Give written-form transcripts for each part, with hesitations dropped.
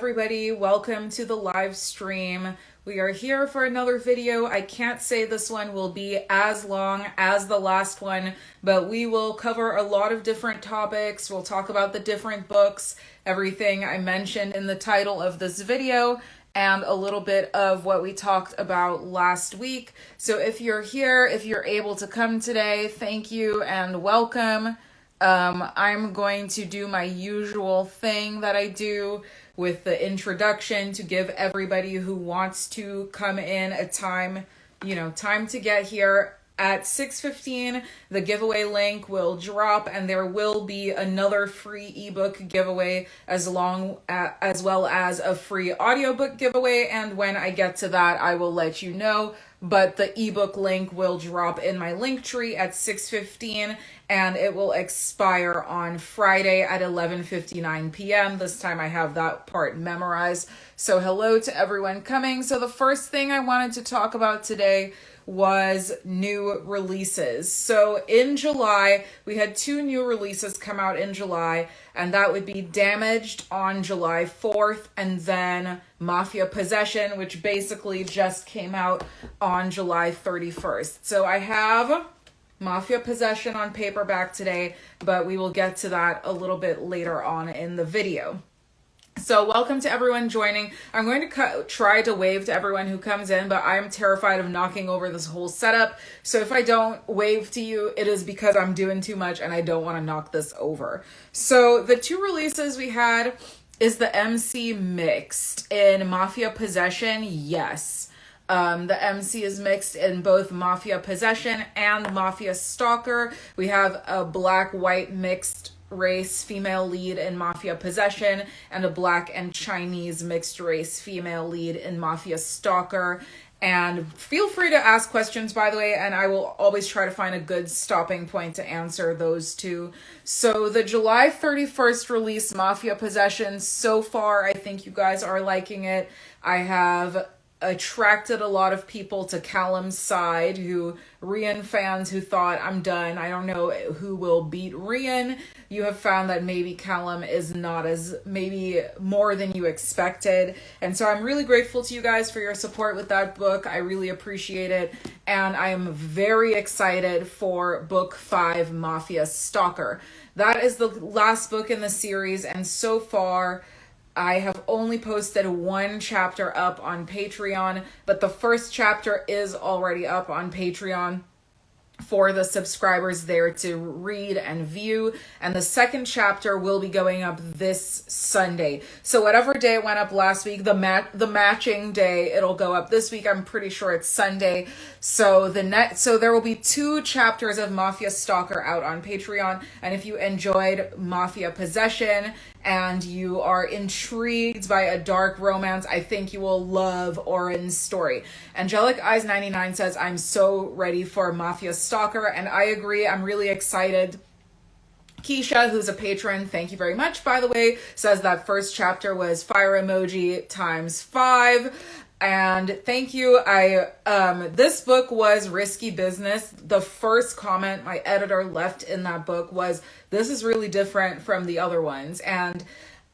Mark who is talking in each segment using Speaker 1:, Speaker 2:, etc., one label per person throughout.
Speaker 1: everybody, welcome to the live stream. We are here for another video. I can't say this one will be as long as the last one, but we will cover a lot of different topics. We'll talk about the different books, everything I mentioned in the title of this video, and a little bit of what we talked about last week. So if you're here, if you're able to come today, thank you and welcome. I'm going to do my usual thing that I do with the introduction to give everybody who wants to come in a time to get here. At 6:15, the giveaway link will drop and there will be another free ebook giveaway as well as a free audiobook giveaway. And when I get to that, I will let you know. But the ebook link will drop in my link tree at 6:15 and it will expire on Friday at 11:59 p.m. This time I have that part memorized. So hello to everyone coming. So the first thing I wanted to talk about today was new releases. So in July, we had 2 new releases come out in July, and that would be Damaged on July 4th, and then Mafia Possession, which basically just came out on July 31st. So I have Mafia Possession on paperback today, but we will get to that a little bit later on in the video. So welcome to everyone joining. I'm going to try to wave to everyone who comes in, but I'm terrified of knocking over this whole setup. So if I don't wave to you, it is because I'm doing too much and I don't want to knock this over. So the 2 releases we had is the MC mixed in Mafia Possession. Yes. The MC is mixed in both Mafia Possession and Mafia Stalker. We have a black-white mixed race female lead in Mafia Possession and a black and Chinese mixed race female lead in Mafia Stalker. And feel free to ask questions, by the way, and I will always try to find a good stopping point to answer those 2. So the July 31st release, Mafia Possession, so far I think you guys are liking it. I have attracted a lot of people to Callum's side, Rian fans who thought I'm done. I don't know who will beat Rian. You have found that maybe Callum is not as maybe more than you expected. And so I'm really grateful to you guys for your support with that book. I really appreciate it. And I am very excited for book 5, Mafia Stalker. That is the last book in the series. And so far, I have only posted 1 chapter up on Patreon, but the first chapter is already up on Patreon for the subscribers there to read and view, and the second chapter will be going up this Sunday. So whatever day it went up last week, the matching day, it'll go up this week. I'm pretty sure it's Sunday. So there will be 2 chapters of Mafia Stalker out on Patreon, and if you enjoyed Mafia Possession and you are intrigued by a dark romance, I think you will love Oren's story. Angelic Eyes 99 says, I'm so ready for Mafia Stalker, and I agree. I'm really excited. Keisha, who's a patron, thank you very much, by the way, says that first chapter was fire emoji times 5. And thank you. This book was risky business. The first comment my editor left in that book was, this is really different from the other ones. And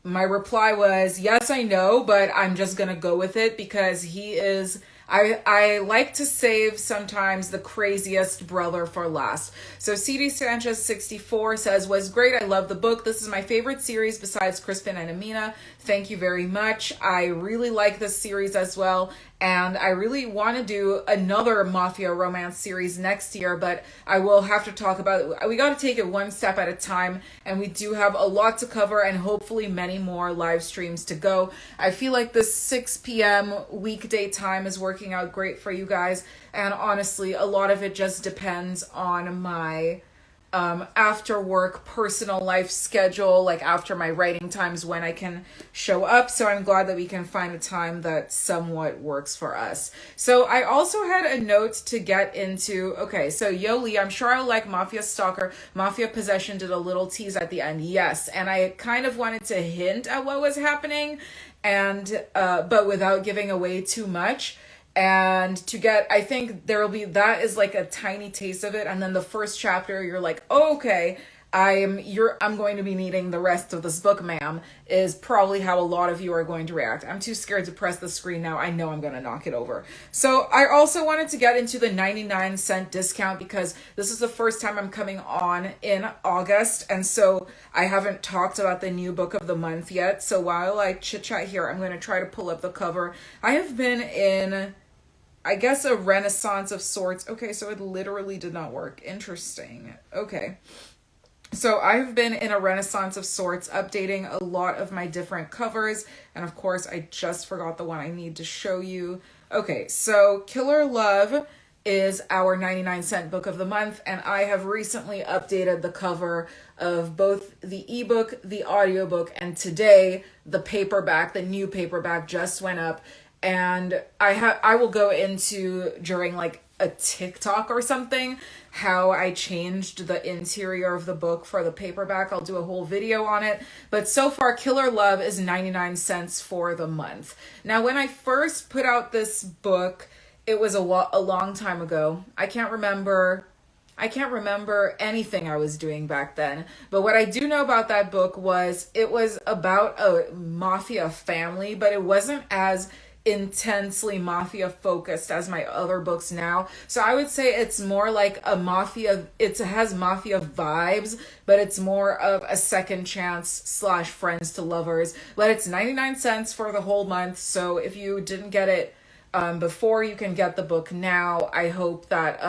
Speaker 1: my reply was, yes, I know, but I'm just going to go with it because he is, I like to save sometimes the craziest brother for last. So CD Sanchez 64 says, was great. I love the book. This is my favorite series besides Crispin and Amina. Thank you very much. I really like this series as well. And I really want to do another Mafia romance series next year, but I will have to talk about it. We got to take it one step at a time, and we do have a lot to cover and hopefully many more live streams to go. I feel like this 6 p.m. weekday time is working out great for you guys, and honestly, a lot of it just depends on my after work personal life schedule, like after my writing times when I can show up. So I'm glad that we can find a time that somewhat works for us. So I also had a note to get into. Okay, so Yoli, I'm sure I'll like Mafia Stalker. Mafia Possession did a little tease at the end. Yes, and I kind of wanted to hint at what was happening, and but without giving away too much. And to get, I think there will be, that is like a tiny taste of it. And then the first chapter, you're like, oh, okay, I'm going to be needing the rest of this book, ma'am, is probably how a lot of you are going to react. I'm too scared to press the screen now. I know I'm going to knock it over. So I also wanted to get into the 99-cent discount because this is the first time I'm coming on in August. And so I haven't talked about the new book of the month yet. So while I chit chat here, I'm going to try to pull up the cover. I have been in, I guess, a renaissance of sorts. Okay, so it literally did not work. Interesting. Okay. So I've been in a renaissance of sorts, updating a lot of my different covers. And of course, I just forgot the one I need to show you. Okay, so Killer Love is our 99-cent book of the month. And I have recently updated the cover of both the ebook, the audiobook, and today the paperback, the new paperback just went up. And I will go into during like a TikTok or something how I changed the interior of the book for the paperback. I'll do a whole video on it. But so far, Killer Love is 99 cents for the month. Now, when I first put out this book, it was a long time ago. I can't remember anything I was doing back then. But what I do know about that book was it was about a mafia family, but it wasn't as intensely mafia focused as my other books now. So I would say it's more like a mafia, it has mafia vibes, but it's more of a second chance / friends to lovers. But it's 99 cents for the whole month. So if you didn't get it before, you can get the book now. I hope that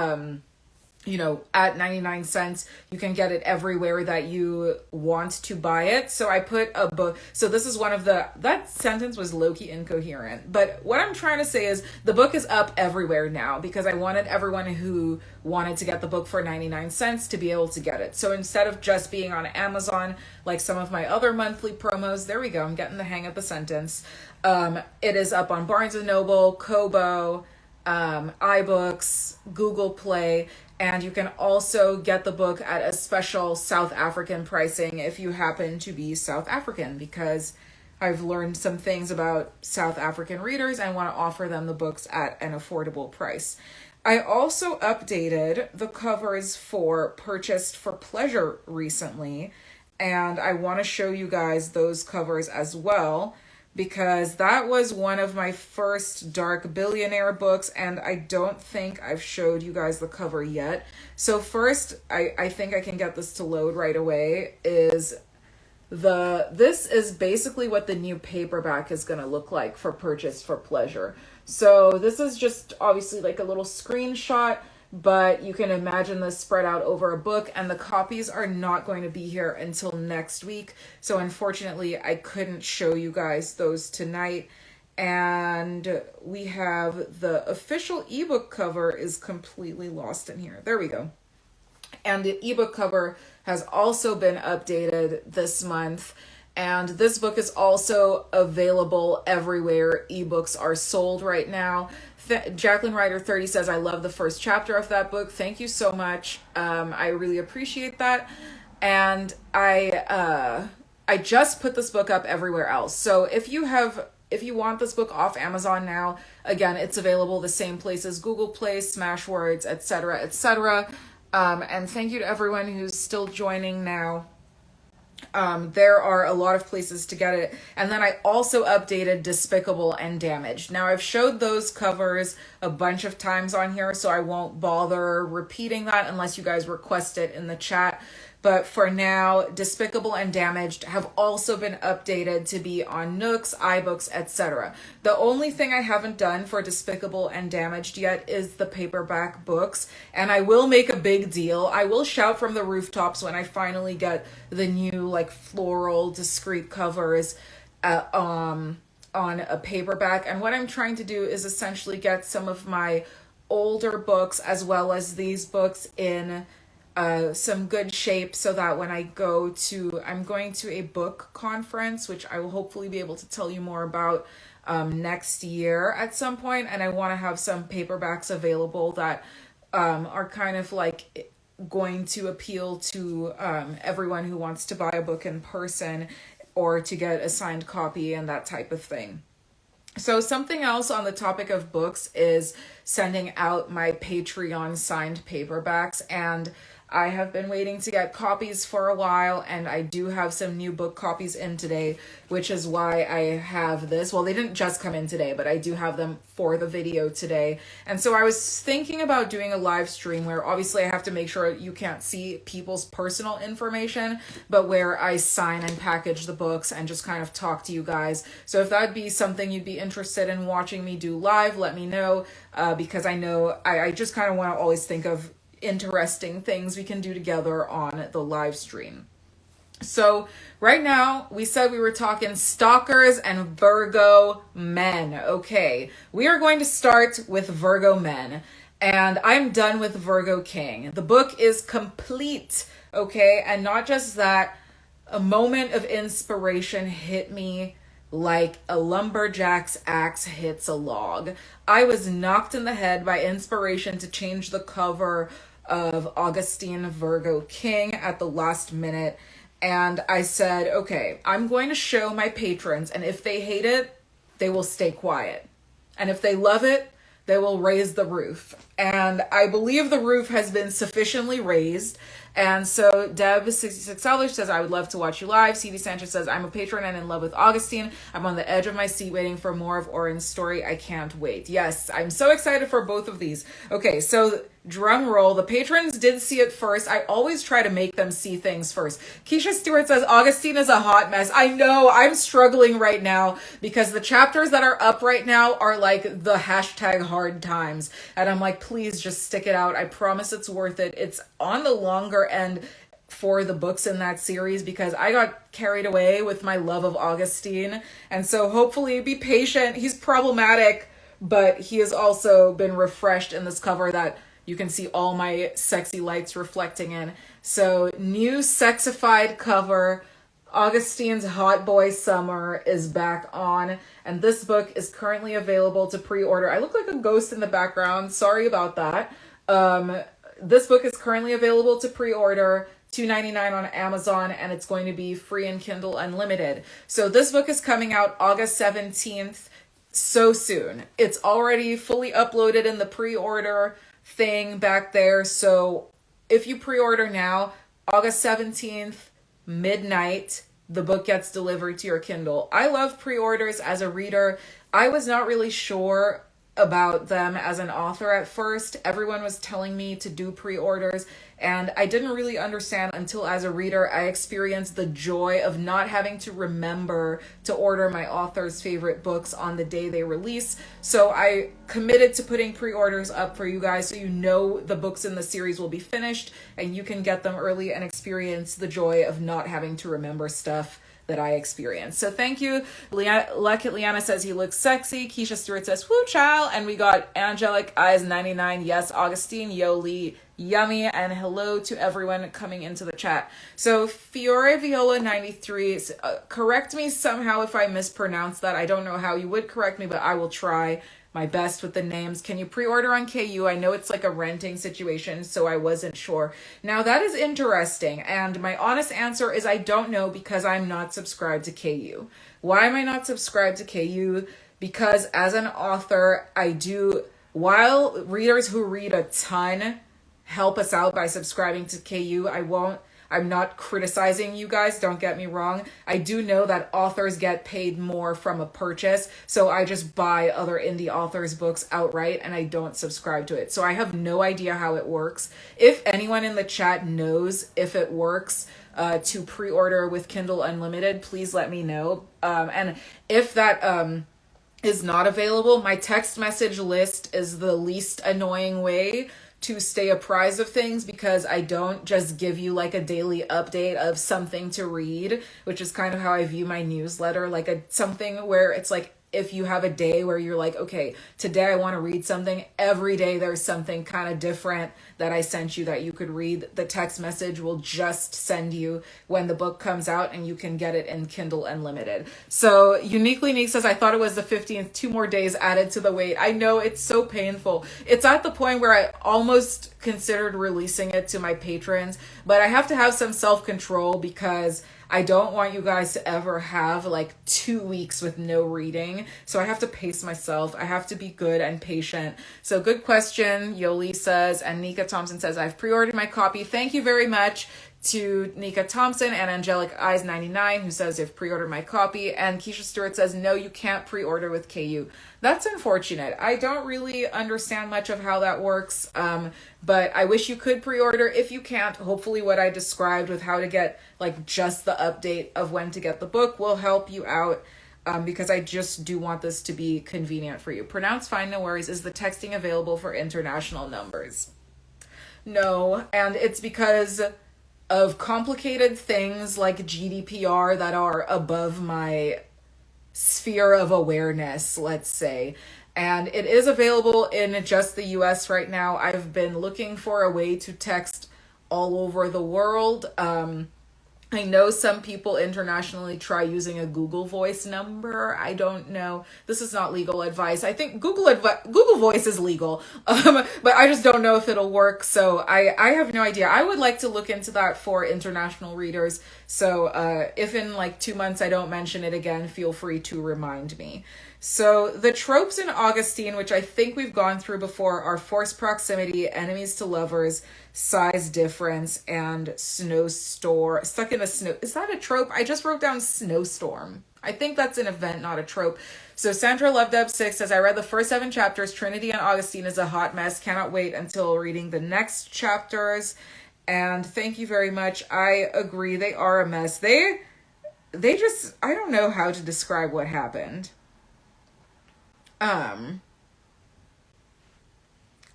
Speaker 1: at 99 cents, you can get it everywhere that you want to buy it. So I put a book. So this is one of that sentence was low-key incoherent. But what I'm trying to say is the book is up everywhere now because I wanted everyone who wanted to get the book for 99 cents to be able to get it. So instead of just being on Amazon, like some of my other monthly promos, there we go. I'm getting the hang of the sentence. It is up on Barnes & Noble, Kobo, iBooks, Google Play, and you can also get the book at a special South African pricing if you happen to be South African, because I've learned some things about South African readers and want to offer them the books at an affordable price. I also updated the covers for Purchased for Pleasure recently, and I want to show you guys those covers as well, because that was one of my first dark billionaire books, and I don't think I've showed you guys the cover yet. So first, I think I can get this to load right away, this is basically what the new paperback is going to look like for Purchase for Pleasure. So this is just obviously like a little screenshot, but you can imagine this spread out over a book, and the copies are not going to be here until next week. So unfortunately, I couldn't show you guys those tonight. And we have the official ebook cover is completely lost in here. There we go. And the ebook cover has also been updated this month. And this book is also available everywhere ebooks are sold right now. Jacqueline Ryder 30 says, I love the first chapter of that book. Thank you so much. I really appreciate that. And I just put this book up everywhere else. So if you want this book off Amazon now, again, it's available the same places: Google Play, Smashwords, etc., etc. And thank you to everyone who's still joining now. There are a lot of places to get it. And then I also updated Despicable and Damaged. Now, I've showed those covers a bunch of times on here, so I won't bother repeating that unless you guys request it in the chat. But for now, Despicable and Damaged have also been updated to be on Nooks, iBooks, etc. The only thing I haven't done for Despicable and Damaged yet is the paperback books, and I will make a big deal. I will shout from the rooftops when I finally get the new like floral discreet covers on a paperback. And what I'm trying to do is essentially get some of my older books as well as these books in some good shape, so that when I'm going to a book conference, which I will hopefully be able to tell you more about next year at some point, and I want to have some paperbacks available that are kind of like going to appeal to everyone who wants to buy a book in person or to get a signed copy and that type of thing. So something else on the topic of books is sending out my Patreon signed paperbacks, and I have been waiting to get copies for a while, and I do have some new book copies in today, which is why I have this. Well, they didn't just come in today, but I do have them for the video today. And so I was thinking about doing a live stream where obviously I have to make sure you can't see people's personal information, but where I sign and package the books and just kind of talk to you guys. So if that'd be something you'd be interested in watching me do live, let me know, because I know I just kind of want to always think of interesting things we can do together on the live stream. So right now we said we were talking Stalkers and Virgo Men. Okay, we are going to start with Virgo Men, and I'm done with Virgo King. The book is complete, okay? And not just that, a moment of inspiration hit me like a lumberjack's axe hits a log. I was knocked in the head by inspiration to change the cover of Augustine Virgo King at the last minute. And I said, okay, I'm going to show my patrons, and if they hate it, they will stay quiet. And if they love it, they will raise the roof. And I believe the roof has been sufficiently raised. And so Deb66 says, I would love to watch you live. CD Sanchez says, I'm a patron and in love with Augustine. I'm on the edge of my seat waiting for more of Oren's story. I can't wait. Yes, I'm so excited for both of these. Okay, so drum roll. The patrons did see it first. I always try to make them see things first. Keisha Stewart says, Augustine is a hot mess. I know, I'm struggling right now because the chapters that are up right now are like the hashtag hard times. And I'm like, please just stick it out. I promise it's worth it. It's on the longer end for the books in that series because I got carried away with my love of Augustine. And so hopefully be patient. He's problematic, but he has also been refreshed in this cover that you can see all my sexy lights reflecting in. So new sexified cover. Augustine's Hot Boy Summer is back on, and this book is currently available to pre-order. I look like a ghost in the background. Sorry about that. This book is currently available to pre-order, $2.99 on Amazon, and it's going to be free in Kindle Unlimited. So this book is coming out August 17th, so soon. It's already fully uploaded in the pre-order thing back there. So if you pre-order now, August 17th, midnight, the book gets delivered to your Kindle. I love pre-orders as a reader. I was not really sure about them as an author at first. Everyone was telling me to do pre-orders, and I didn't really understand until as a reader I experienced the joy of not having to remember to order my author's favorite books on the day they release. So I committed to putting pre-orders up for you guys so you know the books in the series will be finished and you can get them early and experience the joy of not having to remember stuff that I experienced. So thank you. Liana says he looks sexy. Keisha Stewart says, whoo child. And we got Angelic Eyes 99. Yes, Augustine, Yoli, yummy. And hello to everyone coming into the chat. So Fiore Viola 93, correct me somehow if I mispronounce that. I don't know how you would correct me, but I will try my best with the names. Can you pre-order on KU? I know it's like a renting situation, so I wasn't sure. Now that is interesting, and my honest answer is I don't know because I'm not subscribed to KU. Why am I not subscribed to KU? Because as an author, while readers who read a ton help us out by subscribing to KU, I'm not criticizing you guys, don't get me wrong. I do know that authors get paid more from a purchase, so I just buy other indie authors' books outright and I don't subscribe to it. So I have no idea how it works. If anyone in the chat knows if it works to pre-order with Kindle Unlimited, please let me know. And if that is not available, my text message list is the least annoying way to stay apprised of things because I don't just give you like a daily update of something to read, which is kind of how I view my newsletter, like something where it's like if you have a day where you're like, okay, today I want to read something, every day there's something kind of different that I sent you that you could read. The text message will just send you when the book comes out and you can get it in Kindle Unlimited. So Uniquely Nique says, I thought it was the 15th, 2 more days added to the wait. I know, it's so painful. It's at the point where I almost considered releasing it to my patrons, but I have to have some self-control because I don't want you guys to ever have like 2 weeks with no reading. So I have to pace myself. I have to be good and patient. So good question, Yoli says, and Nika Thompson says, I've pre-ordered my copy. Thank you very much to Nika Thompson and Angelic Eyes 99, who says they've pre-ordered my copy. And Keisha Stewart says, no, you can't pre-order with KU. That's unfortunate. I don't really understand much of how that works, but I wish you could pre-order. If you can't, hopefully what I described with how to get like just the update of when to get the book will help you out, because I just do want this to be convenient for you. Pronounce fine, no worries. Is the texting available for international numbers? No, and it's because of complicated things like GDPR that are above my sphere of awareness, let's say. And it is available in just the US right now. I've been looking for a way to text all over the world. I know some people internationally try using a Google Voice number. I don't know. This is not legal advice. I think Google Voice is legal, but I just don't know if it'll work. So I have no idea. I would like to look into that for international readers. So if in like 2 months I don't mention it again, feel free to remind me. So the tropes in Augustine, which I think we've gone through before, are forced proximity, enemies to lovers, size difference, and snowstorm. Stuck in a snow. Is that a trope? I just wrote down snowstorm. I think that's an event, not a trope. So Sandra Lovedeb 6 says, I read the first 7 chapters. Trinity and Augustine is a hot mess. Cannot wait until reading the next chapters. And thank you very much. I agree. They are a mess. They just, I don't know how to describe what happened.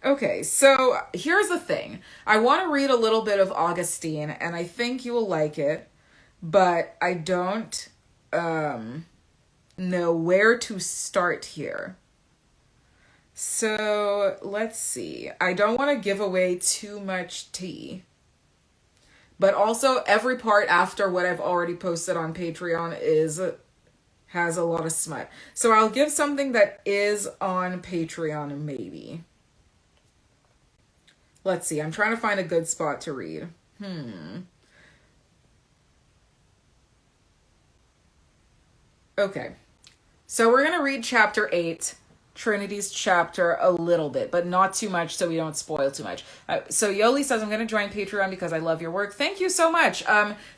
Speaker 1: Okay, so here's the thing. I want to read a little bit of Augustine, and I think you will like it, but I don't know where to start here. So let's see. I don't want to give away too much tea, but also every part after what I've already posted on Patreon has a lot of smut. So I'll give something that is on Patreon, maybe. Let's see. I'm trying to find a good spot to read. Okay. So we're going to read chapter 8, Trinity's chapter, a little bit, but not too much so we don't spoil too much. So Yoli says, I'm going to join Patreon because I love your work. Thank you so much.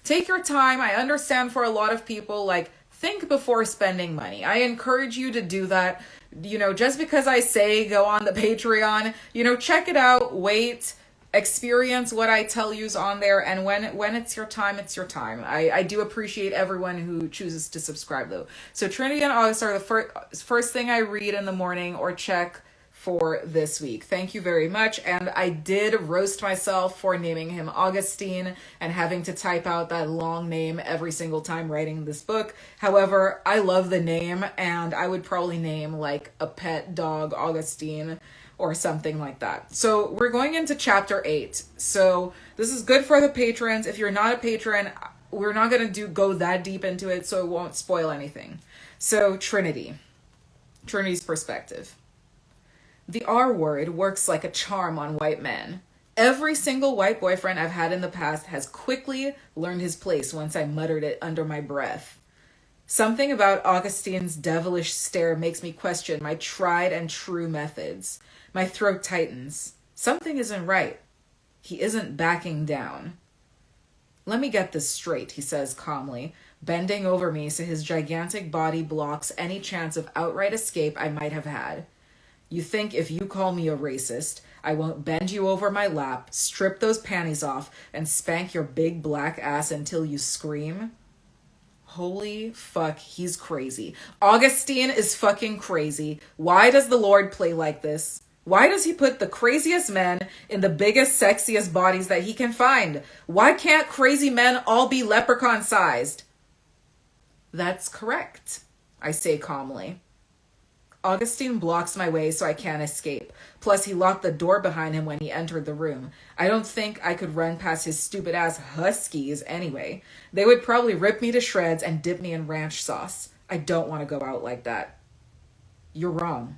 Speaker 1: Take your time. I understand for a lot of people, like, think before spending money. I encourage you to do that. You know, just because I say go on the Patreon, you know, check it out, wait, experience what I tell you's on there, and when it's your time, it's your time. I do appreciate everyone who chooses to subscribe though. So Trinity and August are the first thing I read in the morning or check for this week. Thank you very much. And I did roast myself for naming him Augustine and having to type out that long name every single time writing this book. However, I love the name, and I would probably name like a pet dog Augustine or something like that. So we're going into chapter 8. So this is good for the patrons. If you're not a patron, we're not going to go that deep into it, so it won't spoil anything. So Trinity's perspective. The R word works like a charm on white men. Every single white boyfriend I've had in the past has quickly learned his place once I muttered it under my breath. Something about Augustine's devilish stare makes me question my tried and true methods. My throat tightens. Something isn't right. He isn't backing down. Let me get this straight, he says calmly, bending over me so his gigantic body blocks any chance of outright escape I might have had. You think if you call me a racist, I won't bend you over my lap, strip those panties off, and spank your big black ass until you scream? Holy fuck, he's crazy. Augustine is fucking crazy. Why does the Lord play like this? Why does he put the craziest men in the biggest, sexiest bodies that he can find? Why can't crazy men all be leprechaun-sized? That's correct, I say calmly. Augustine blocks my way so I can't escape. Plus, he locked the door behind him when he entered the room. I don't think I could run past his stupid-ass huskies anyway. They would probably rip me to shreds and dip me in ranch sauce. I don't want to go out like that. You're wrong.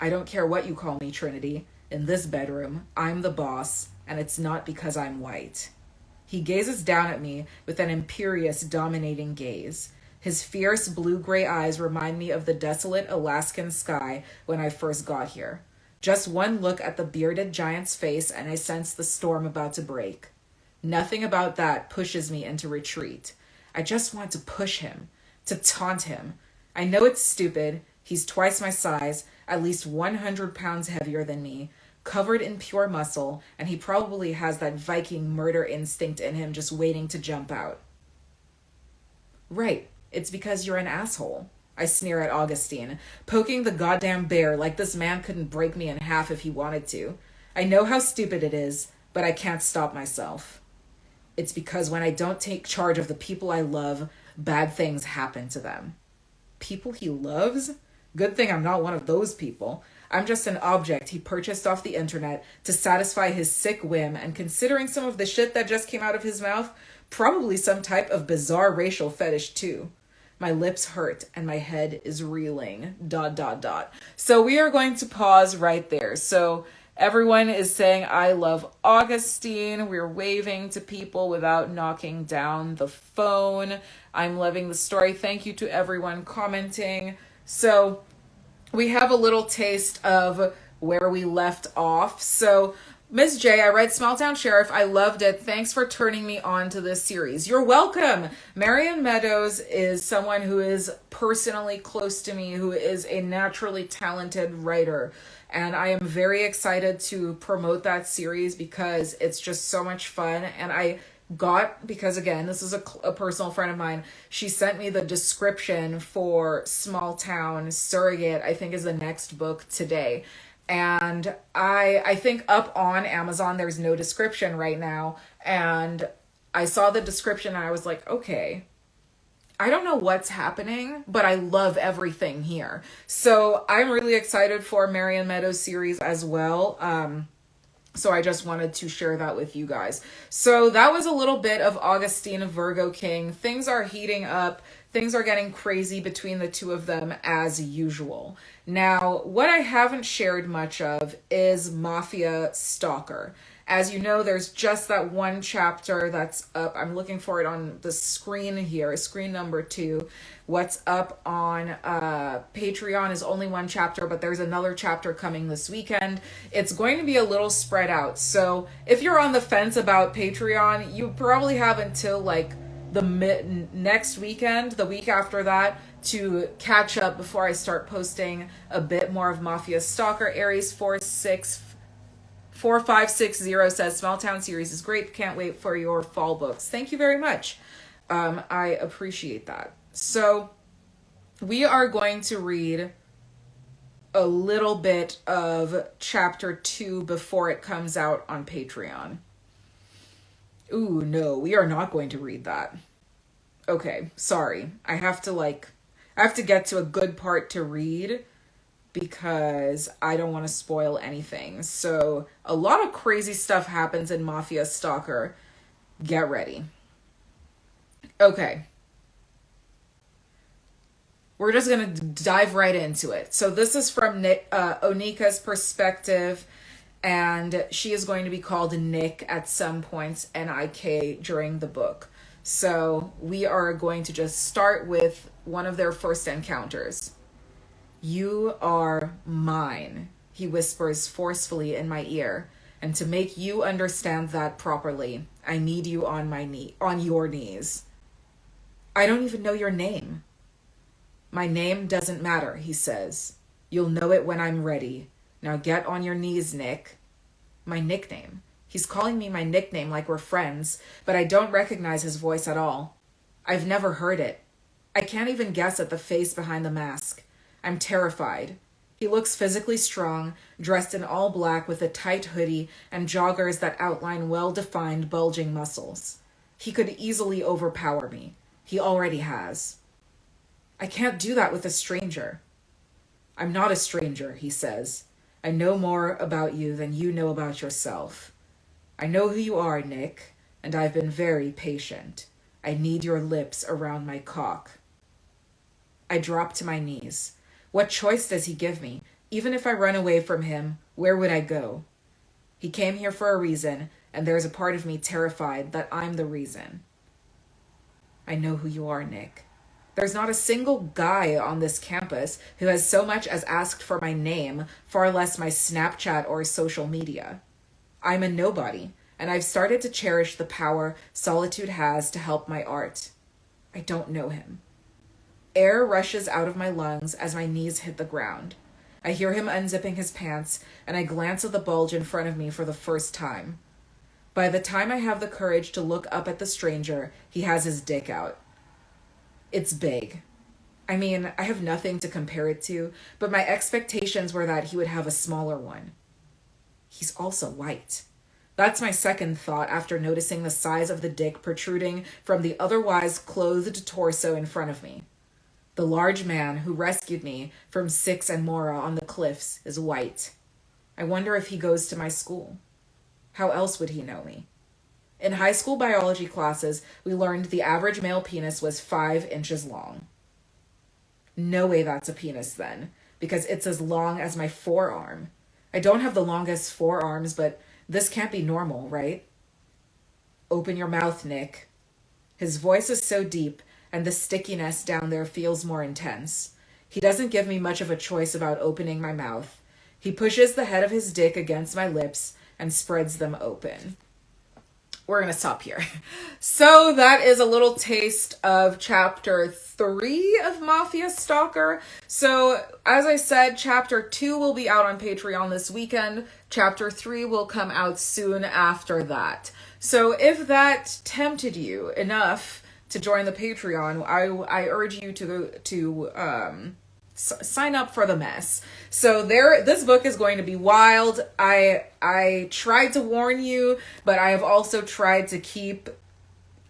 Speaker 1: I don't care what you call me, Trinity. In this bedroom, I'm the boss, and it's not because I'm white. He gazes down at me with an imperious, dominating gaze. His fierce blue-gray eyes remind me of the desolate Alaskan sky when I first got here. Just one look at the bearded giant's face and I sense the storm about to break. Nothing about that pushes me into retreat. I just want to push him, to taunt him. I know it's stupid. He's twice my size, at least 100 pounds heavier than me, covered in pure muscle, and he probably has that Viking murder instinct in him just waiting to jump out. Right, it's because you're an asshole. I sneer at Augustine, poking the goddamn bear like this man couldn't break me in half if he wanted to. I know how stupid it is, but I can't stop myself. It's because when I don't take charge of the people I love, bad things happen to them. People he loves? Good thing I'm not one of those people. I'm just an object he purchased off the internet to satisfy his sick whim, and considering some of the shit that just came out of his mouth, probably some type of bizarre racial fetish too. My lips hurt and my head is reeling. ... So we are going to pause right there. So everyone is saying, I love Augustine. We're waving to people without knocking down the phone. I'm loving the story. Thank you to everyone commenting. So we have a little taste of where we left off. So Miss J, I read Small Town Sheriff. I loved it. Thanks for turning me on to this series. You're welcome. Marion Meadows is someone who is personally close to me, who is a naturally talented writer. And I am very excited to promote that series because it's just so much fun. And I got, because again, this is a personal friend of mine, she sent me the description for Small Town Surrogate, I think is the next book today. And I think up on Amazon, there's no description right now. And I saw the description and I was like, okay, I don't know what's happening, but I love everything here. So I'm really excited for Marion Meadows series as well. So I just wanted to share that with you guys. So that was a little bit of Augustine of Virgo King. Things are heating up. Things are getting crazy between the two of them as usual. Now, what I haven't shared much of is Mafia Stalker. As you know, there's just that one chapter that's up. I'm looking for it on the screen here, screen number 2. What's up on Patreon is only one chapter, but there's another chapter coming this weekend. It's going to be a little spread out. So if you're on the fence about Patreon, you probably have until like the next weekend, the week after that, to catch up before I start posting a bit more of Mafia Stalker. Aries 4560 says, Small Town series is great. Can't wait for your fall books. Thank you very much. I appreciate that. So we are going to read a little bit of chapter 2 before it comes out on Patreon. Ooh, no, we are not going to read that. Okay, sorry. I have to get to a good part to read because I don't want to spoil anything. So a lot of crazy stuff happens in Mafia Stalker. Get ready. Okay. We're just going to dive right into it. So this is from Onika's perspective, and she is going to be called Nick at some points, N-I-K, during the book. So we are going to just start with one of their first encounters. You are mine, he whispers forcefully in my ear, and to make you understand that properly, I need you on your knees. I don't even know your name. My name doesn't matter, he says. You'll know it when I'm ready. Now get on your knees, Nick. My nickname. He's calling me my nickname like we're friends, but I don't recognize his voice at all. I've never heard it. I can't even guess at the face behind the mask. I'm terrified. He looks physically strong, dressed in all black with a tight hoodie and joggers that outline well-defined, bulging muscles. He could easily overpower me. He already has. I can't do that with a stranger. I'm not a stranger, he says. I know more about you than you know about yourself. I know who you are, Nick, and I've been very patient. I need your lips around my cock. I drop to my knees. What choice does he give me? Even if I run away from him, where would I go? He came here for a reason, and there's a part of me terrified that I'm the reason. I know who you are, Nick. There's not a single guy on this campus who has so much as asked for my name, far less my Snapchat or social media. I'm a nobody, and I've started to cherish the power solitude has to help my art. I don't know him. Air rushes out of my lungs as my knees hit the ground. I hear him unzipping his pants, and I glance at the bulge in front of me for the first time. By the time I have the courage to look up at the stranger, he has his dick out. It's big. I mean, I have nothing to compare it to, but my expectations were that he would have a smaller one. He's also white. That's my second thought after noticing the size of the dick protruding from the otherwise clothed torso in front of me. The large man who rescued me from Six and Mora on the cliffs is white. I wonder if he goes to my school. How else would he know me? In high school biology classes, we learned the average male penis was 5 inches long. No way that's a penis then, because it's as long as my forearm. I don't have the longest forearms, but this can't be normal, right? Open your mouth, Nick. His voice is so deep, and the stickiness down there feels more intense. He doesn't give me much of a choice about opening my mouth. He pushes the head of his dick against my lips and spreads them open. We're going to stop here. So that is a little taste of chapter 3 of Mafia Stalker. So as I said, chapter 2 will be out on Patreon this weekend. Chapter 3 will come out soon after that. So if that tempted you enough to join the Patreon, I urge you to sign up for the mess. So this book is going to be wild. I tried to warn you, but I have also tried to keep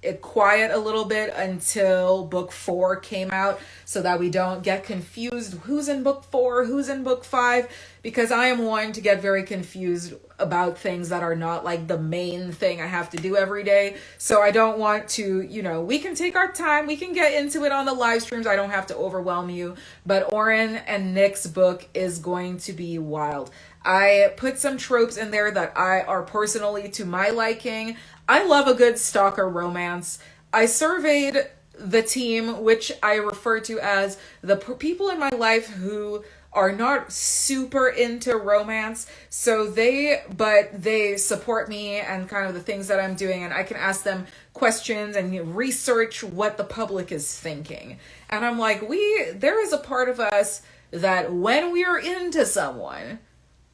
Speaker 1: it quiet a little bit until book 4 came out so that we don't get confused who's in book 4, who's in book 5, because I am one to get very confused about things that are not like the main thing I have to do every day. So I don't want to, we can take our time. We can get into it on the live streams. I don't have to overwhelm you. But Oren and Nick's book is going to be wild. I put some tropes in there that are personally to my liking. I love a good stalker romance. I surveyed the team, which I refer to as the people in my life who are not super into romance. So they support me and kind of the things that I'm doing, and I can ask them questions and research what the public is thinking. And I'm like, there is a part of us that when we are into someone,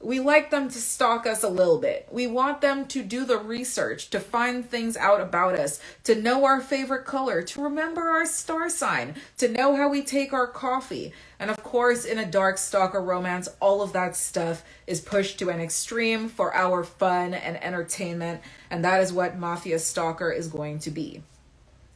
Speaker 1: we like them to stalk us a little bit. We want them to do the research, to find things out about us, to know our favorite color, to remember our star sign, to know how we take our coffee. And of course, in a dark stalker romance, all of that stuff is pushed to an extreme for our fun and entertainment. And that is what Mafia Stalker is going to be.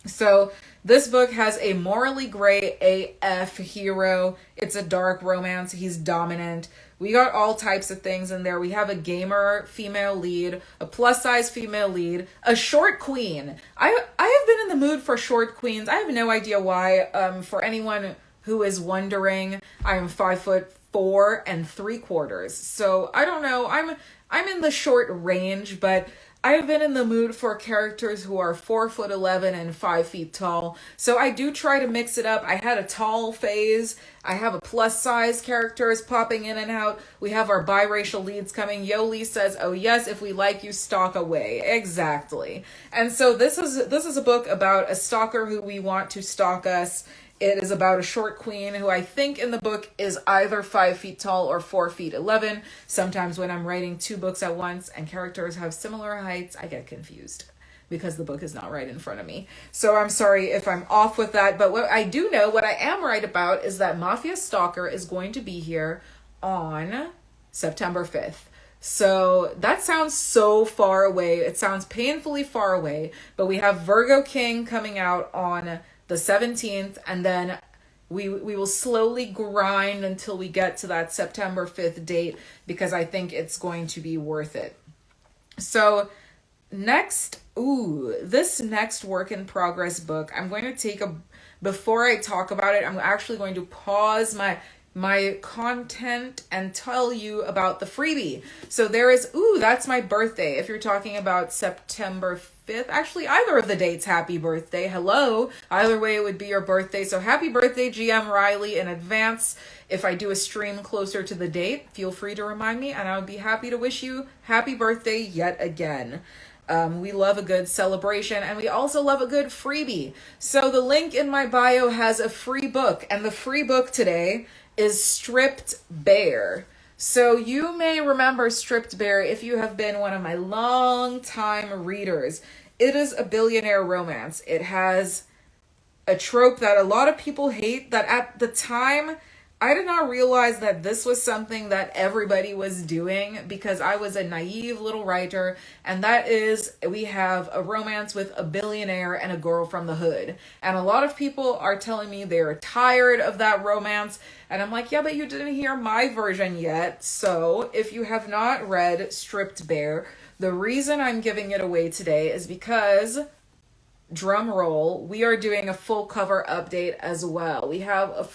Speaker 1: So this book has a morally gray AF hero. It's a dark romance. He's dominant. We got all types of things in there. We have a gamer female lead, a plus size female lead, a short queen. I have been in the mood for short queens. I have no idea why. For anyone who is wondering, I am 5'4" and 3/4. So I don't know. I'm in the short range, but I have been in the mood for characters who are 4'11" and 5 feet tall. So I do try to mix it up. I had a tall phase. I have a plus size characters popping in and out. We have our biracial leads coming. Yoli says, "Oh yes, if we like you, stalk away." Exactly. And so this is a book about a stalker who we want to stalk us. It is about a short queen who I think in the book is either 5 feet tall or 4'11". Sometimes when I'm writing 2 books at once and characters have similar heights, I get confused because the book is not right in front of me. So I'm sorry if I'm off with that. But what I do know, what I am right about, is that Mafia Stalker is going to be here on September 5th. So that sounds so far away. It sounds painfully far away. But we have Virgo King coming out on the 17th, and then we will slowly grind until we get to that September 5th date, because I think it's going to be worth it. So this next work in progress book, I'm going to before I talk about it, I'm actually going to pause my my content and tell you about the freebie. So there is, ooh, that's my birthday. If you're talking about September 5th, actually either of the dates, happy birthday. Hello. Either way, it would be your birthday. So happy birthday, GM Riley, in advance. If I do a stream closer to the date, feel free to remind me and I would be happy to wish you happy birthday yet again. We love a good celebration and we also love a good freebie. So the link in my bio has a free book, and the free book today is Stripped Bare. So you may remember Stripped Bare if you have been one of my long time readers. It is a billionaire romance. It has a trope that a lot of people hate, that at the time I did not realize that this was something that everybody was doing because I was a naive little writer, and that is, we have a romance with a billionaire and a girl from the hood. And a lot of people are telling me they're tired of that romance, and I'm like, yeah, but you didn't hear my version yet. So if you have not read Stripped Bare, the reason I'm giving it away today is because, drum roll, we are doing a full cover update as well. We have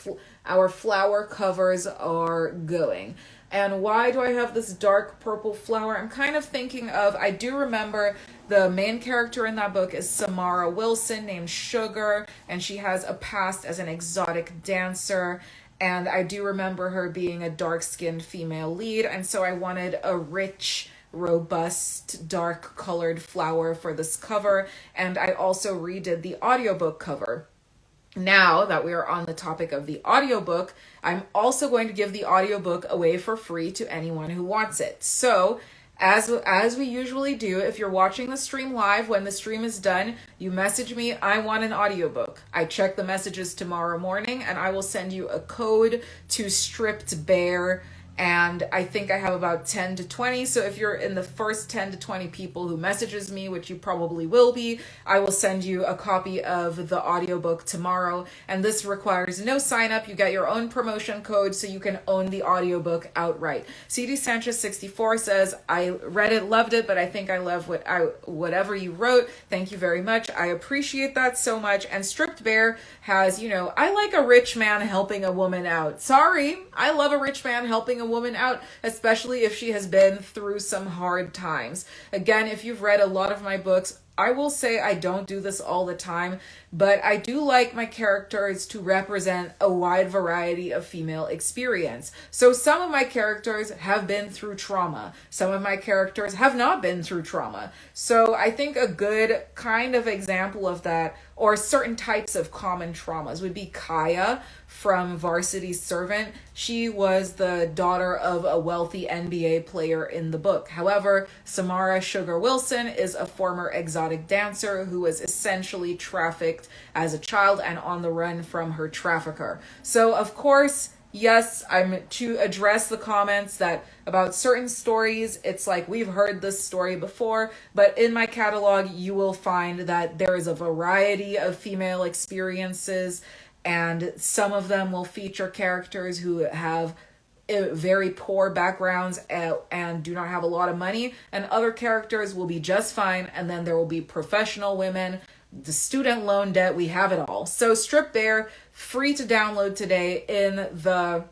Speaker 1: our flower covers are going. And why do I have this dark purple flower? I'm kind of thinking of, I do remember the main character in that book is Samara Wilson, named Sugar, and she has a past as an exotic dancer. And I do remember her being a dark-skinned female lead, and so I wanted a rich, robust, dark colored flower for this cover, and I also redid the audiobook cover. Now that we are on the topic of the audiobook, I'm also going to give the audiobook away for free to anyone who wants it. So, as we usually do, if you're watching the stream live, when the stream is done, you message me, I want an audiobook. I check the messages tomorrow morning and I will send you a code to Stripped Bare. And I think I have about 10 to 20. So if you're in the first 10 to 20 people who messages me, which you probably will be, I will send you a copy of the audiobook tomorrow. And this requires no sign up. You get your own promotion code so you can own the audiobook outright. CD Sanchez 64 says, I read it, loved it, but I think I love whatever you wrote. Thank you very much. I appreciate that so much. And Stripped Bare has, I like a rich man helping a woman out. Sorry, I love a rich man helping a woman out, especially if she has been through some hard times. Again, if you've read a lot of my books, I will say I don't do this all the time, but I do like my characters to represent a wide variety of female experience. So some of my characters have been through trauma. Some of my characters have not been through trauma. So I think a good kind of example of that, or certain types of common traumas, would be Kaya from Varsity Servant. She was the daughter of a wealthy NBA player in the book. However, Samara Sugar Wilson is a former exotic dancer who was essentially trafficked as a child and on the run from her trafficker. So, of course, yes, I'm to address the comments that about certain stories, it's like we've heard this story before, but in my catalog, you will find that there is a variety of female experiences, and some of them will feature characters who have very poor backgrounds and do not have a lot of money, and other characters will be just fine, and then there will be professional women, the student loan debt, we have it all. So Stripped Bare, free to download today in the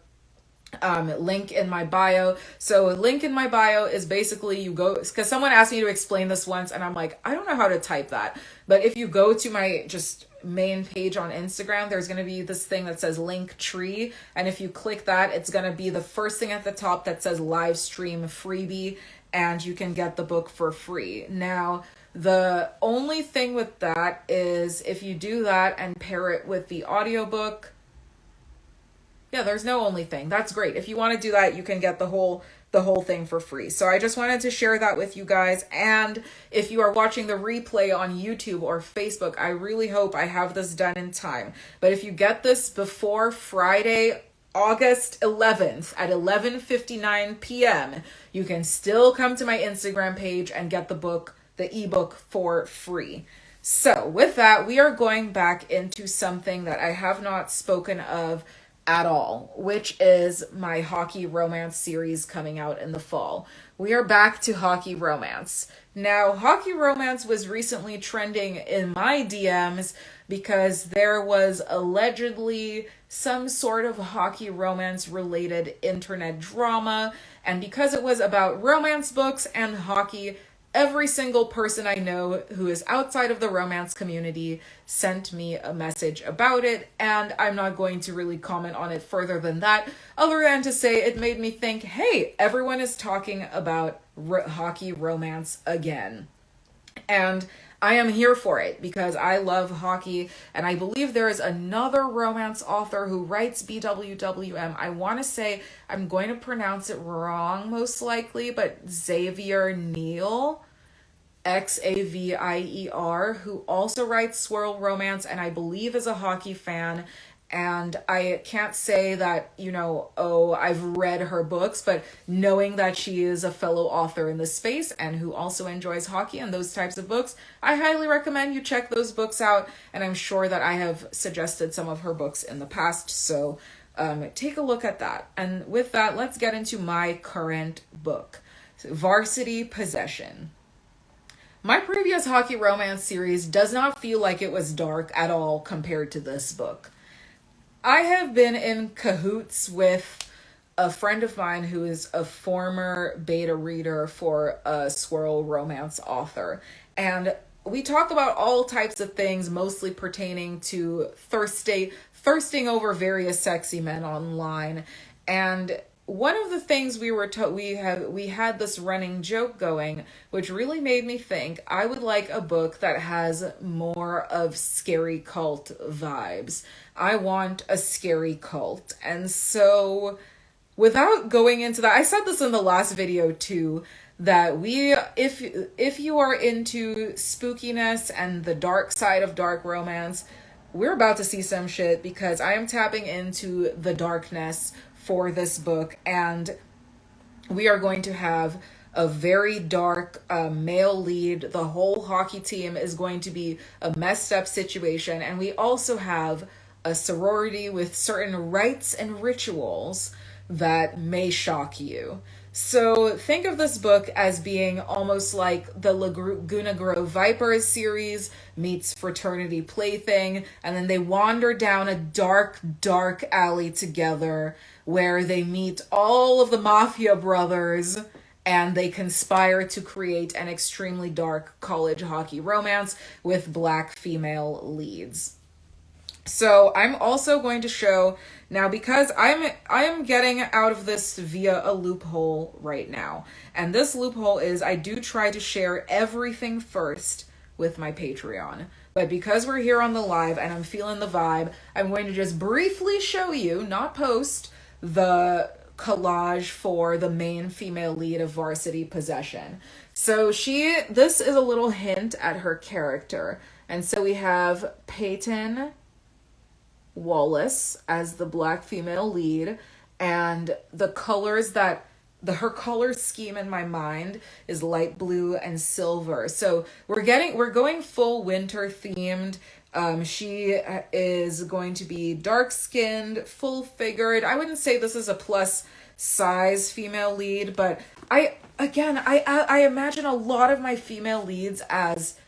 Speaker 1: link in my bio. So a link in my bio is basically you go, because someone asked me to explain this once and I'm like, I don't know how to type that. But if you go to my just main page on Instagram, there's going to be this thing that says link tree. And if you click that, it's going to be the first thing at the top that says live stream freebie, and you can get the book for free. Now, the only thing with that is if you do that and pair it with the audiobook, yeah, there's no only thing. That's great. If you want to do that, you can get the whole thing for free. So I just wanted to share that with you guys. And if you are watching the replay on YouTube or Facebook, I really hope I have this done in time. But if you get this before Friday, August 11th at 11:59 p.m., you can still come to my Instagram page and get the book, the ebook, for free. So with that, we are going back into something that I have not spoken of at all, which is my hockey romance series coming out in the fall. We are back to hockey romance. Now, hockey romance was recently trending in my DMs because there was allegedly some sort of hockey romance related internet drama, and because it was about romance books and hockey, every single person I know who is outside of the romance community sent me a message about it, and I'm not going to really comment on it further than that, other than to say it made me think, hey, everyone is talking about hockey romance again. And I am here for it because I love hockey, and I believe there is another romance author who writes bwwm. I want to say, I'm going to pronounce it wrong most likely, but Xavier Neal, Xavier, who also writes swirl romance and I believe is a hockey fan. And I can't say that, oh, I've read her books, but knowing that she is a fellow author in this space and who also enjoys hockey and those types of books, I highly recommend you check those books out. And I'm sure that I have suggested some of her books in the past. So take a look at that. And with that, let's get into my current book, Varsity Possession. My previous hockey romance series does not feel like it was dark at all compared to this book. I have been in cahoots with a friend of mine who is a former beta reader for a swirl romance author. And we talk about all types of things, mostly pertaining to thirsting over various sexy men online. And one of the things we had this running joke going, which really made me think I would like a book that has more of scary cult vibes. I want a scary cult. And so without going into that, I said this in the last video too, that if you are into spookiness and the dark side of dark romance, we're about to see some shit because I am tapping into the darkness for this book, and we are going to have a very dark male lead. The whole hockey team is going to be a messed up situation, and we also have a sorority with certain rites and rituals that may shock you. So think of this book as being almost like the Laguna Grove Vipers series meets Fraternity Plaything, and then they wander down a dark, dark alley together where they meet all of the mafia brothers and they conspire to create an extremely dark college hockey romance with black female leads. So I'm also going to show now, because I am getting out of this via a loophole right now. And this loophole is I do try to share everything first with my Patreon. But because we're here on the live and I'm feeling the vibe, I'm going to just briefly show you, not post, the collage for the main female lead of Varsity Possession. So this is a little hint at her character. And so we have Peyton Wallace as the black female lead, and the colors her color scheme in my mind is light blue and silver. So we're going full winter themed. She is going to be dark skinned, full figured. I wouldn't say this is a plus size female lead, but I imagine a lot of my female leads as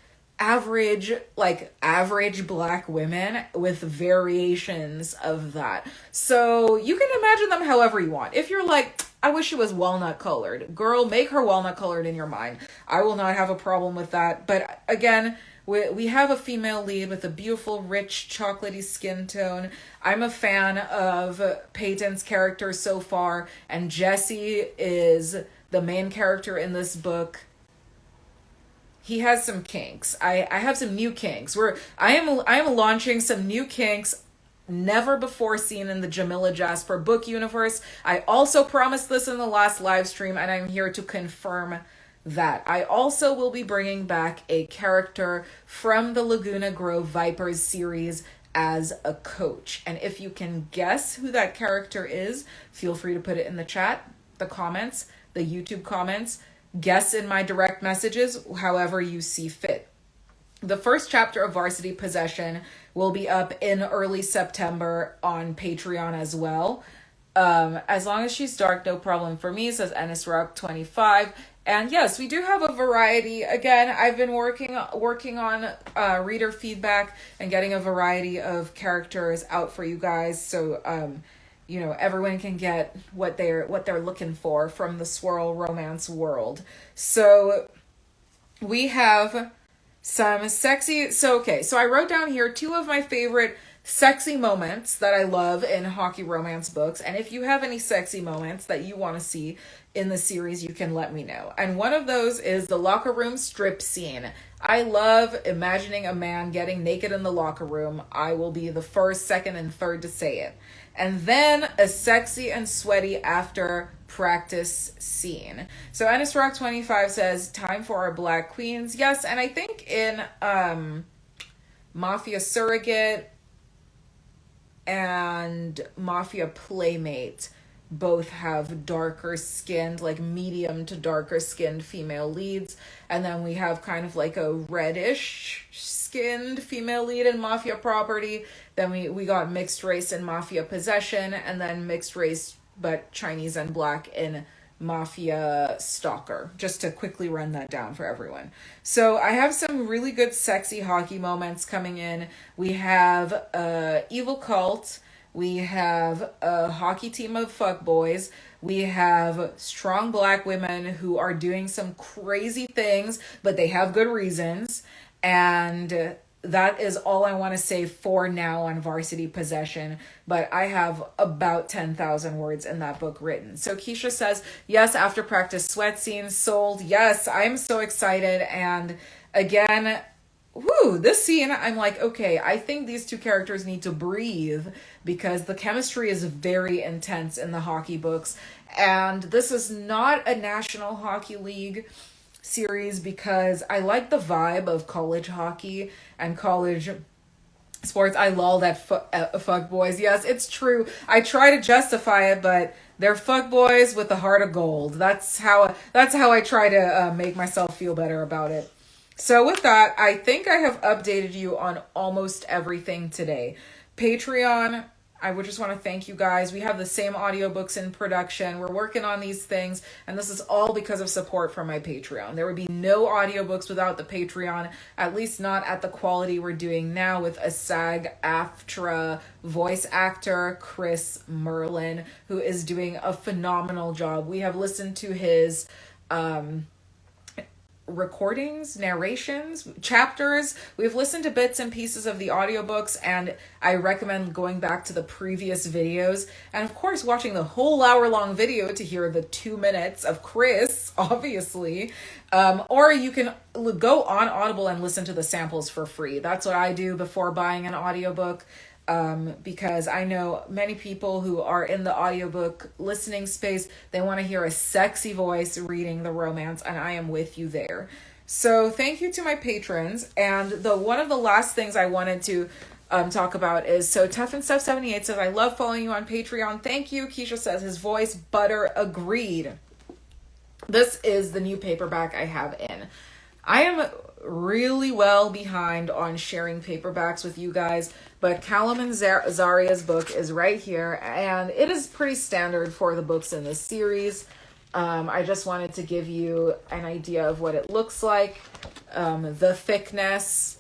Speaker 1: average black women with variations of that. So you can imagine them however you want. If you're like, I wish it was walnut colored, girl, make her walnut colored in your mind. I will not have a problem with that. But again, we have a female lead with a beautiful, rich, chocolatey skin tone. I'm a fan of Peyton's character so far, and Jesse is the main character in this book. He has some kinks. I have some new kinks. I am launching some new kinks never before seen in the Jamila Jasper book universe. I also promised this in the last live stream, and I'm here to confirm that. I also will be bringing back a character from the Laguna Grove Vipers series as a coach. And if you can guess who that character is, feel free to put it in the chat, the comments, the YouTube comments. Guess in my direct messages, however you see fit. The first chapter of Varsity Possession will be up in early September on Patreon as well. As long as she's dark, no problem for me, says Ennis Rock 25. And yes, we do have a variety. Again, I've been working on reader feedback and getting a variety of characters out for you guys, so you know, everyone can get what they're looking for from the swirl romance world. So we have some sexy. So I wrote down here 2 of my favorite sexy moments that I love in hockey romance books. And if you have any sexy moments that you want to see in the series, you can let me know. And one of those is the locker room strip scene. I love imagining a man getting naked in the locker room. I will be the first, second, and third to say it. And then a sexy and sweaty after practice scene. So Ennis Rock 25 says, time for our Black Queens. Yes, and I think in Mafia Surrogate and Mafia Playmate both have darker skinned, like medium to darker skinned female leads. And then we have kind of like a reddish skinned female lead in Mafia Property. Then we got mixed race in Mafia Possession, and then mixed race but Chinese and Black in Mafia Stalker, just to quickly run that down for everyone. So I have some really good sexy hockey moments coming in. We have Evil Cult. We have a hockey team of fuckboys. We have strong Black women who are doing some crazy things, but they have good reasons. And that is all I want to say for now on Varsity Possession, but I have about 10,000 words in that book written. So Keisha says, yes, after practice sweat scenes sold. Yes, I'm so excited. And again, whoo, this scene, I'm like, okay, I think these 2 characters need to breathe because the chemistry is very intense in the hockey books. And this is not a National Hockey League series because I like the vibe of college hockey and college sports. I lol that fuck boys. Yes, it's true. I try to justify it, but they're fuck boys with a heart of gold. That's how I try to make myself feel better about it. So with that, I think I have updated you on almost everything today. Patreon, I would just want to thank you guys. We have the same audiobooks in production. We're working on these things, and this is all because of support from my Patreon. There would be no audiobooks without the Patreon, at least not at the quality we're doing now with a SAG-AFTRA voice actor, Chris Merlin, who is doing a phenomenal job. We have listened to his recordings, narrations, chapters. We've listened to bits and pieces of the audiobooks, and I recommend going back to the previous videos and of course watching the whole hour-long video to hear the 2 minutes of Chris, obviously. Or you can go on Audible and listen to the samples for free. That's what I do before buying an audiobook. Because I know many people who are in the audiobook listening space, they want to hear a sexy voice reading the romance, and I am with you there. So thank you to my patrons. And one of the last things I wanted to talk about is, so Tough and Stuff 78 says, I love following you on Patreon. Thank you. Keisha says his voice, butter, agreed. This is the new paperback I have in. I am really well behind on sharing paperbacks with you guys, but Callum and Zaria's book is right here, and it is pretty standard for the books in this series. I just wanted to give you an idea of what it looks like. The thickness,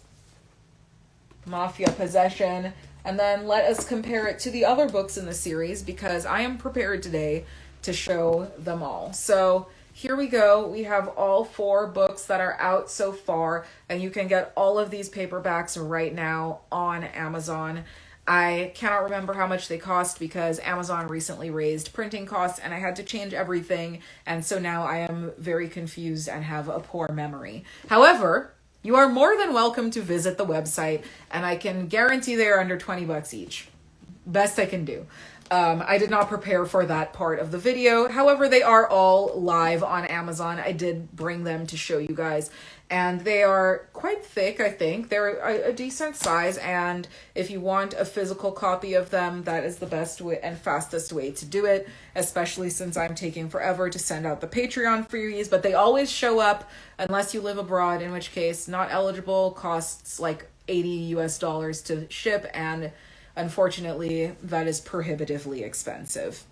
Speaker 1: Mafia Possession, and then let us compare it to the other books in the series because I am prepared today to show them all. So here we go. We have all 4 books that are out so far, and you can get all of these paperbacks right now on Amazon. I cannot remember how much they cost because Amazon recently raised printing costs and I had to change everything, and so now I am very confused and have a poor memory. However, you are more than welcome to visit the website, and I can guarantee they are under $20 each. Best I can do. I did not prepare for that part of the video. However, they are all live on Amazon. I did bring them to show you guys. And they are quite thick, I think. They're a decent size. And if you want a physical copy of them, that is the best way and fastest way to do it. Especially since I'm taking forever to send out the Patreon freebies. But they always show up unless you live abroad, in which case not eligible, costs like $80 to ship, and unfortunately, that is prohibitively expensive.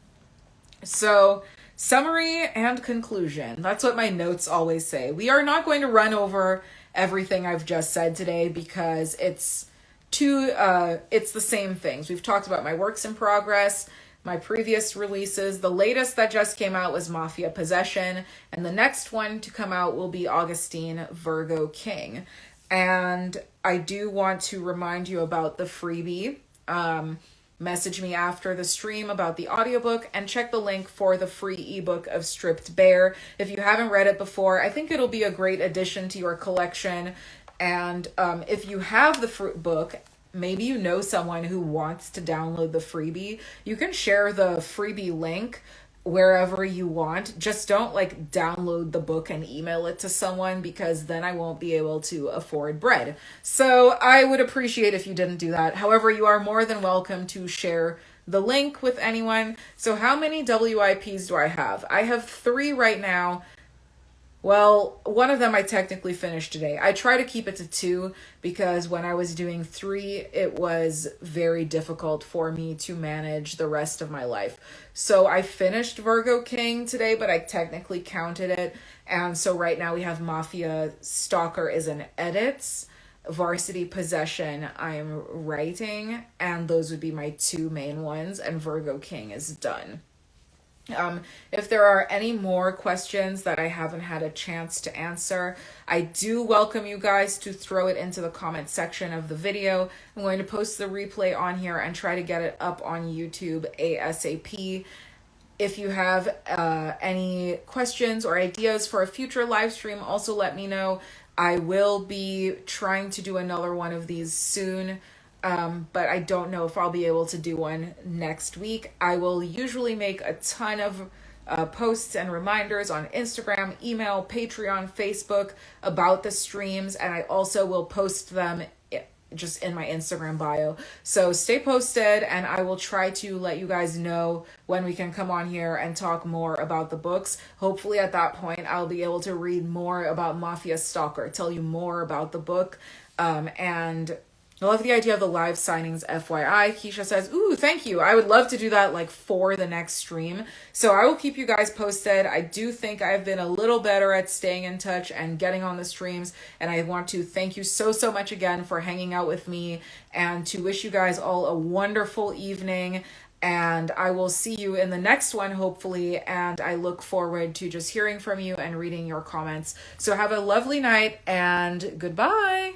Speaker 1: So, summary and conclusion. That's what my notes always say. We are not going to run over everything I've just said today because it's the same things. We've talked about my works in progress, my previous releases. The latest that just came out was Mafia Possession, and the next one to come out will be Augustine Virgo King. And I do want to remind you about the freebie. Message me after the stream about the audiobook and check the link for the free ebook of Stripped Bare. If you haven't read it before, I think it'll be a great addition to your collection. And if you have the book, maybe you know someone who wants to download the freebie, you can share the freebie link wherever you want. Just don't like download the book and email it to someone, because then I won't be able to afford bread. So I would appreciate if you didn't do that. However, you are more than welcome to share the link with anyone. So how many WIPs do I have? I have 3 right now. Well, one of them I technically finished today. I try to keep it to 2 because when I was doing 3, it was very difficult for me to manage the rest of my life. So I finished Virgo King today, but I technically counted it. And so right now we have Mafia Stalker is in edits, Varsity Possession I am writing, and those would be my 2 main ones, and Virgo King is done. If there are any more questions that I haven't had a chance to answer, I do welcome you guys to throw it into the comment section of the video. I'm going to post the replay on here and try to get it up on YouTube ASAP. If you have any questions or ideas for a future live stream, also let me know. I will be trying to do another one of these soon. But I don't know if I'll be able to do one next week. I will usually make a ton of posts and reminders on Instagram, email, Patreon, Facebook about the streams, and I also will post them just in my Instagram bio. So stay posted, and I will try to let you guys know when we can come on here and talk more about the books. Hopefully at that point I'll be able to read more about Mafia Stalker, tell you more about the book, and I love the idea of the live signings, FYI. Keisha says, ooh, thank you. I would love to do that like for the next stream. So I will keep you guys posted. I do think I've been a little better at staying in touch and getting on the streams. And I want to thank you so much again for hanging out with me, and to wish you guys all a wonderful evening. And I will see you in the next one, hopefully. And I look forward to just hearing from you and reading your comments. So have a lovely night, and goodbye.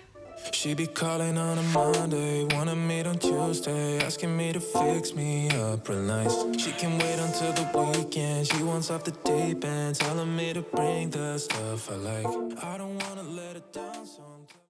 Speaker 2: She be calling on a Monday, wanna meet on Tuesday, asking me to fix me up real nice. She can wait until the weekend, she wants off the deep end, telling me to bring the stuff I like. I don't wanna let her down, so